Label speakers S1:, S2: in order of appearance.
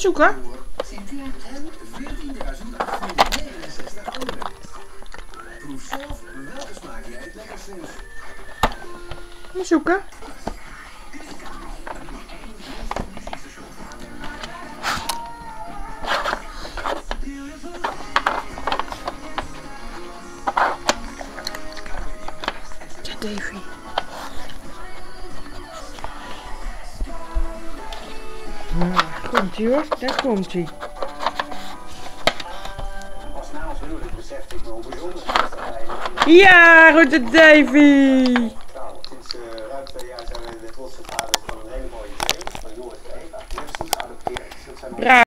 S1: zoeken.
S2: Cynthia en 14.869 euro's. Proef zelf welke smaak jij het lekkerst vindt.
S1: Moet zoeken. Ja, Davy. Komt ie hoor, daar komt hij. Ja, goed Davy.